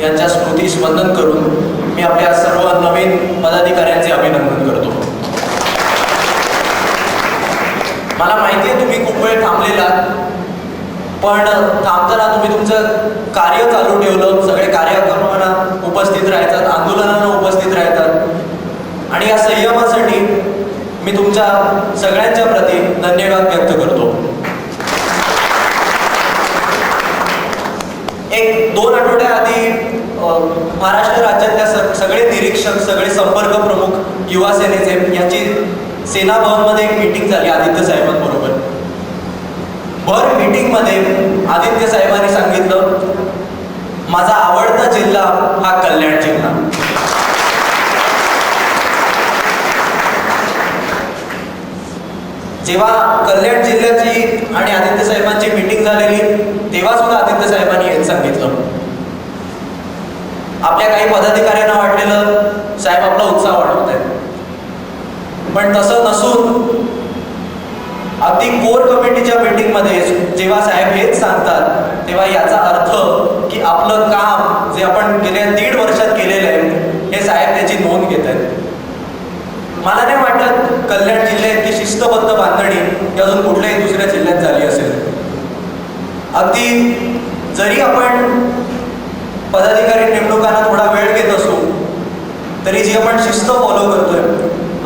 यांच्या स्मृतीस वंदन करून मी आपल्या सर्व नवीन पदाधिकाऱ्यांचे अभिनंदन करतो. मला माहिती आहे तुम्ही खूप वेळ थांबलेलात, पण थांबताना तुम्ही तुमचं कार्य चालू ठेवलं. सगळे कार्यक्रमांना उपस्थित राहतात, आंदोलनांना उपस्थित राहतात आणि या संयमासाठी मी तुमच्या सगळ्यांच्या प्रती धन्यवाद व्यक्त करतो. एक 2 आठवड्याआधी महाराष्ट्र राज्यातल्या सगळे निरीक्षक, सगळे संपर्क प्रमुख युवा सेनेचे यांची सेना भवनमध्ये एक मीटिंग झाली आदित्य साहेबांबरोबर. भर मीटिंगमध्ये आदित्य साहेबांनी सांगितलं, माझा आवडता जिल्हा हा कल्याण जिल्हा. जेव्हा कल्याण जिल्ह्याची आणि आदित्य साहेबांची मीटिंग झालेली तेव्हा सुद्धा आदित्य साहेबांनी हेच सांगितलं. आपल्या काही पदाधिकाऱ्यांना वाटलेलं साहेब आपला उत्साह वाढवत आहेत, पण तसं नसून अगदी कोर कमिटीच्या मीटिंगमध्ये जेव्हा साहेब हेच सांगतात तेव्हा याचा अर्थ की आपलं काम जे आपण गेल्या 1.5 वर्षात केलेलं आहे हे साहेब त्याची नोंद घेत आहेत. मला नाही वाटत कल्याण जिल्ह्यात की शिस्तबद्ध बांधणी ही अजून कुठल्याही दुसऱ्या जिल्ह्यात झाली असेल. अगदी जरी आपण पदाधिकारी नेमणुकांना थोडा वेळ घेत असू तरी जी आपण शिस्त फॉलो करतोय,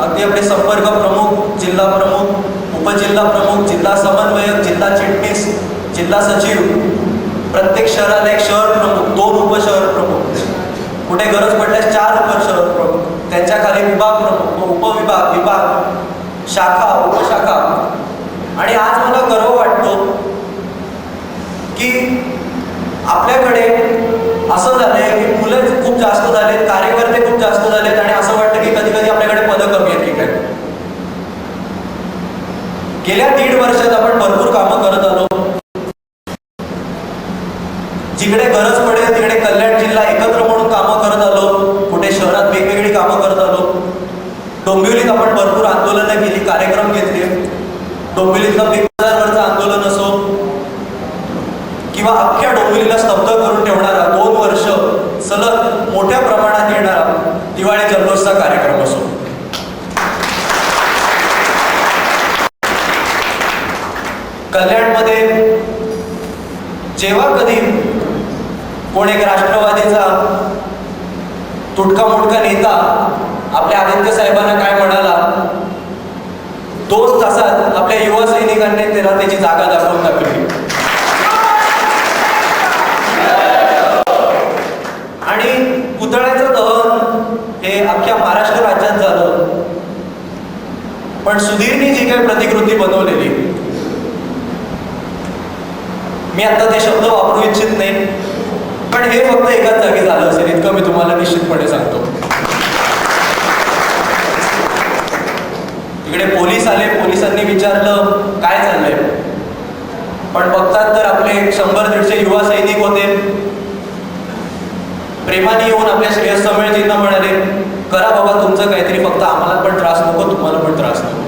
अगदी आपले संपर्क प्रमुख, जिल्हा प्रमुख, उपजिल्हा प्रमुख, जिल्हा समन्वयक, जिल्हा चिटणीस, जिल्हा सचिव, प्रत्येक शहराला एक शहर प्रमुख, 2 उपशहर प्रमुख, कुठे गरज पडल्यास 4 उपशहर प्रमुख, त्यांच्या खाली विभाग प्रमुख, उपविभाग, विभाग, शाखा, उपशाखा. आणि आज मला गर्व वाटतो की आपल्याकडे असं झालंय की मुलं खूप जास्त झालेत, कार्यकर्ते खूप जास्त झालेत आणि असं वाटतं की कधी कधी आपल्याकडे पदं कमी आहेत की काय. गेल्या 1.5 वर्षात आपण भरपूर कामं करत आलो. जिकडे गरज पडेल तिकडे कल्याण जिल्हा एकत्र म्हणून कामं करत आलो. कुठे शहरात वेगवेगळी कामं करत आलो. डोंबिवलीत आपण भरपूर आंदोलनं केली, कार्यक्रम घेतले. डोंबिवलीतलं बिग बाजारवरचं आंदोलन असो किंवा अख्ख्या डोंबिवलीला स्तब्ध करून ठेवणारा 2 वर्ष सलग मोठ्या प्रमाणात येणारा दिवाळी जल्लोषचा कार्यक्रम असो. कल्याणमध्ये जेव्हा कधी कोण एक राष्ट्रवादीचा तुटका मुटका नेता आपल्या आदित्य साहेबांना काय म्हणाला, 2 तासात आपल्या युवा सैनिकांनी त्याला त्याची जागा दाखवून टाकली. आणि पुतळ्याचं दहन हे अख्ख्या महाराष्ट्र राज्यात झालं, पण सुधीरनी जी काही प्रतिकृती बनवलेली, मी आता ते शब्द वापरू इच्छित नाही, पण हे फक्त एकाच जागी झालं असेल इतकं मी तुम्हाला निश्चितपणे सांगतो. तिकडे पोलीस आले, पोलिसांनी विचारलं काय चाललंय, पण बघतात तर आपले 100-150 युवा सैनिक होते. प्रेमाने येऊन आपल्या श्रेयस तमिळजींना म्हणाले, करा बाबा तुमचं काहीतरी, फक्त आम्हाला पण त्रास नको, तुम्हाला पण त्रास नको.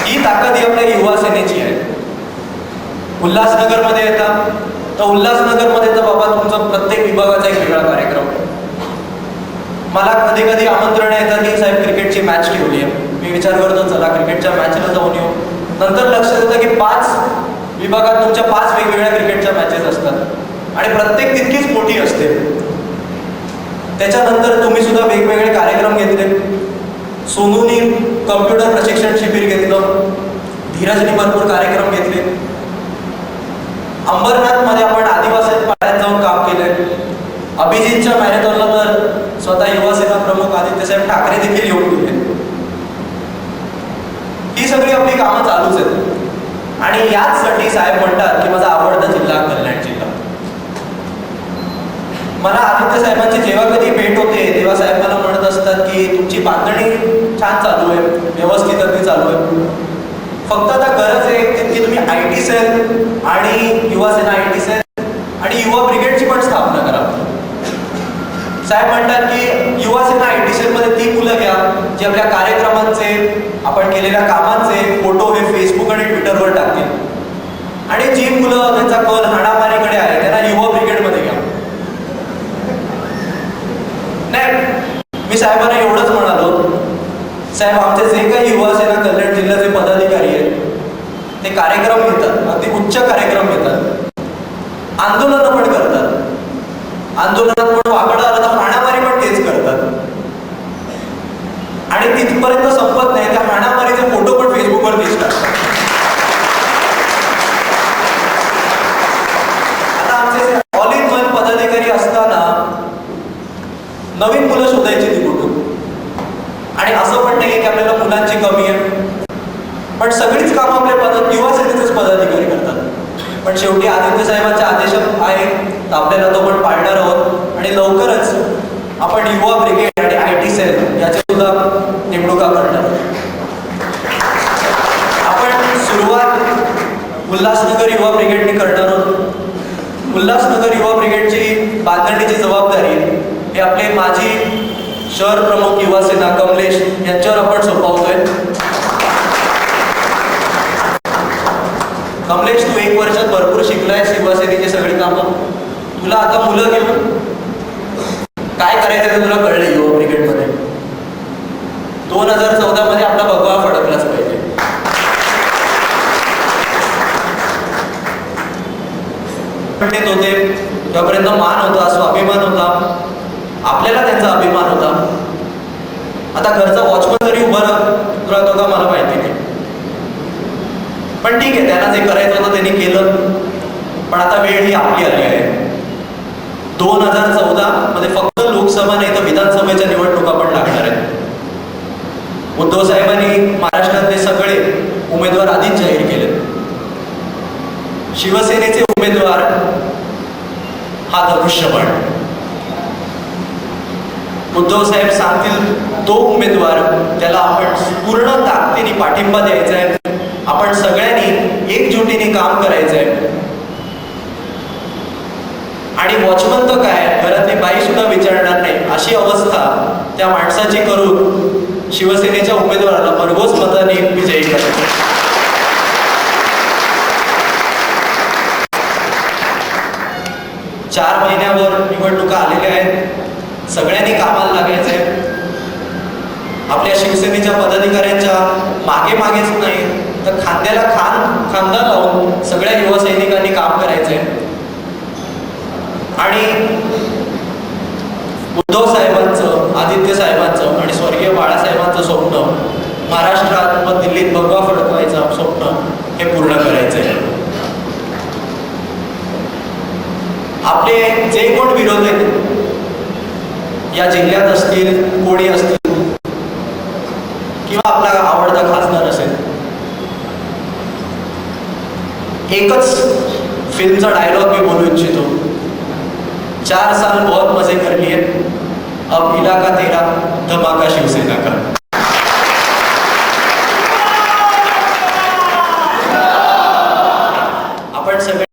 ही ताकद ही आपल्या युवा सेनेची आहे. उल्हासनगरमध्ये येतात तर उल्हासनगरमध्ये तर बाबा तुमचा प्रत्येक विभागाचा एक वेगळा कार्यक्रम. मला कधी कधी आमंत्रण येतं की साहेब क्रिकेटची मॅच ठेवली आहे. मी विचार करतो चला क्रिकेटच्या मॅचला जाऊन येऊ. नंतर लक्षात येतं की 5 विभागात तुमच्या 5 वेगवेगळ्या क्रिकेटच्या मॅचेस असतात आणि प्रत्येक तितकीच मोठी असते. त्याच्यानंतर तुम्ही सुद्धा वेगवेगळे कार्यक्रम घेतले. सोनूनी कम्प्युटर प्रशिक्षण शिबिर घेतलं, धीरजनी भरपूर कार्यक्रम घेतले. अंबरनाथमध्ये आपण आदिवासी पाड्यात जाऊन काम केलंय. अभिजितच्या मॅरेथॉनला तर स्वतः युवा सेना प्रमुख आदित्यसाहेब ठाकरे देखील येऊन गेले. ही सगळी आपली कामं चालूच आहेत आणि याचसाठी साहेब म्हणतात की माझा आवडता जिल्हा कल्याण जिल्हा. मला आदित्य साहेबांची जेव्हा कधी भेट होते तेव्हा साहेब मला म्हणत असतात की तुमची बांधणी छान चालू आहे, व्यवस्थित अगदी चालू आहे, फक्त आता गरज आहे की तुम्ही IT सेल आणि युवा सेना IT सेल आणि युवा ब्रिगेडची पण स्थापना करा. साहेब म्हणतात की युवा सेना IT सेलमध्ये ती मुलं घ्या जी आपल्या कार्यक्रमांचे, आपण केलेल्या कामांचे फोटो हे फेसबुक आणि ट्विटरवर टाकतील आणि जी मुलं त्यांचा कल हाणामारीकडे आहे त्यांना युवा ब्रिगेड कार्यक्रम घेतात, अगदी उच्च कार्यक्रम घेतात, आंदोलनं पण करतात, आंदोलनात पण वाकडं आलं तर हाणामारी पण तेच करतात. आणि तिथपर्यंत संपत नाही, त्या हाणामारीचे फोटो पण फेसबुकवर दिसतात. आता आमचे ऑल इन वन पदाधिकारी असताना नवीन मुलं शोधायची ती कुठून. आणि असं पण नाही की आपल्याला मुलांची कमी आहे, पण सगळीच कामं आपल्या युवा सेनेचेच पदाधिकारी करतात. पण शेवटी आदित्य साहेबांचा आदेश आहे तर आपल्याला तो पण पाळणार आहोत. आणि लवकरच आपण युवा ब्रिगेड आणि IT सेल याचे सुद्धा नेमणुका करणार आहोत. आपण सुरुवात उल्हासनगर युवा ब्रिगेडने करणार आहोत. उल्हासनगर युवा ब्रिगेडची बांधणीची जबाबदारी हे आपले माजी शहर प्रमुख युवा सेना कमलेश यांच्यावर आपण सोपवतोय. कमलेश, तू 1 वर्षात भरपूर शिकलाय युवा सेनेची सगळी कामं. तुला आता मुलं घेऊन काय करायचं ते तुला कळलं युवा ब्रिगेडमध्ये. 2014 मध्ये आपला भगवा फडकलाच पाहिजे. देत होते त्यापर्यंत मान होता, स्वाभिमान होता, आपल्याला त्यांचा अभिमान होता. आता घरचा वॉचमन जरी उभा राहतो का मला माहिती नाही, पण ठीक आहे, त्यांना जे करायचं होतं त्यांनी केलं. पण आता वेळ ही आपली आली आहे. 2014 मध्ये फक्त लोकसभा नाही तर विधानसभेच्या निवडणुका पण लागणार आहेत. उद्धव साहेबांनी महाराष्ट्रातले सगळे उमेदवार आधीच जाहीर केले. शिवसेनेचे उमेदवार हा धनुष्यबाण. उद्धव साहेब सांगतील तो उमेदवार, त्याला आपण पूर्ण ताकदीने पाठिंबा द्यायचा आहे. आपण सगळ्यांनी एकजुटीने काम करायचं आहे. आणि वॉचमन तर काय, घरातली बाई सुद्धा विचारणार नाही अशी अवस्था त्या माणसाची करून शिवसेनेच्या उमेदवाराला भरघोस मताने विजयी करायचं. चार महिन्यावर निवडणुका आलेल्या आहेत. सगळ्यांनी कामाला लागायचंय. आपल्या शिवसेनेच्या पदाधिकाऱ्यांच्या मागे मागेच नाही तर खांद्याला खांदा लावून सगळ्या युवा सैनिकांनी काम करायचंय. आणि उद्धव साहेबांचं, आदित्य साहेबांचं आणि स्वर्गीय बाळासाहेबांचं स्वप्न, महाराष्ट्रात व दिल्लीत भगवा फडकवायचं स्वप्न, हे पूर्ण करायचंय. आपले जे कोण विरोध आहेत या जिल्ह्यात असतील, कोणी असतील किंवा आपला आवडता खासदार असेल, एकच फिल्मचा डायलॉग मी बोलू इच्छितो. 4 साल बहुत मजे कर लिए, अब इलाका तेरा, धमाका शिवसेना का.